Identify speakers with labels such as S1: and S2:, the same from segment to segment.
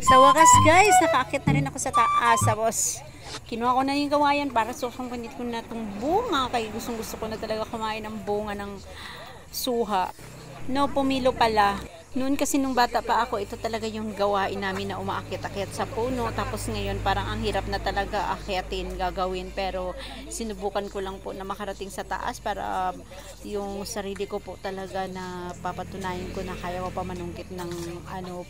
S1: Sa wakas guys, nakaakit na rin ako sa taas. Tapos, kinuha ko na yung kawayan para susungkunit ko na itong bunga. Kaya gustong gusto ko na talaga kumain ng bunga ng suha. No, pumilo pala. Noon kasi nung bata pa ako, ito talaga yung gawain namin na umaakit-akit sa puno. Tapos ngayon parang ang hirap na talaga akyatin, gagawin. Pero sinubukan ko lang po na makarating sa taas para yung sarili ko po talaga na papatunayan ko na kaya ko pa manungkit ng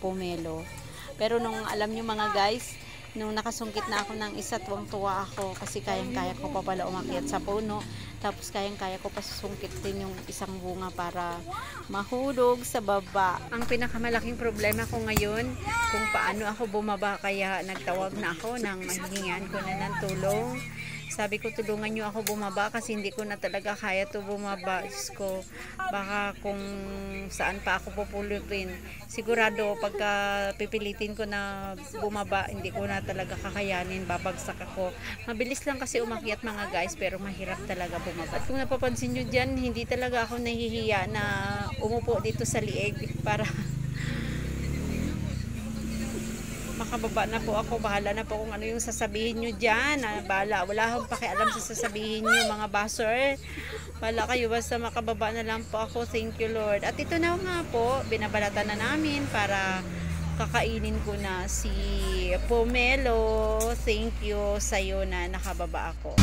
S1: pomelo. Pero nung alam nyo mga guys, nung nakasungkit na ako ng isa, tuwang-tuwa ako kasi kayang-kaya ko pa pala umakyat sa puno. Tapos kayang-kaya ko pa susungkit din yung isang bunga para mahulog sa baba. Ang pinakamalaking problema ko ngayon, kung paano ako bumaba, kaya nagtawag na ako nang mahihingian ko na ng tulong. Sabi ko, tulungan nyo ako bumaba kasi hindi ko na talaga kaya to bumaba. Diyos ko, baka kung saan pa ako pupulutin. Sigurado, pagka pipilitin ko na bumaba, hindi ko na talaga kakayanin, babagsak ako. Mabilis lang kasi umakyat mga guys, pero mahirap talaga bumaba. At kung napapansin nyo dyan, hindi talaga ako nahihiya na umupo dito sa liig para makababa na po ako. Bahala na po kung ano yung sasabihin nyo dyan. Bahala, wala akong pakialam sa sasabihin nyo mga baser. Bahala kayo, basta makababa na lang po ako. Thank you Lord. At ito na nga po, binabalatan na namin para kakainin ko na si pomelo. Thank you sa'yo na nakababa ako.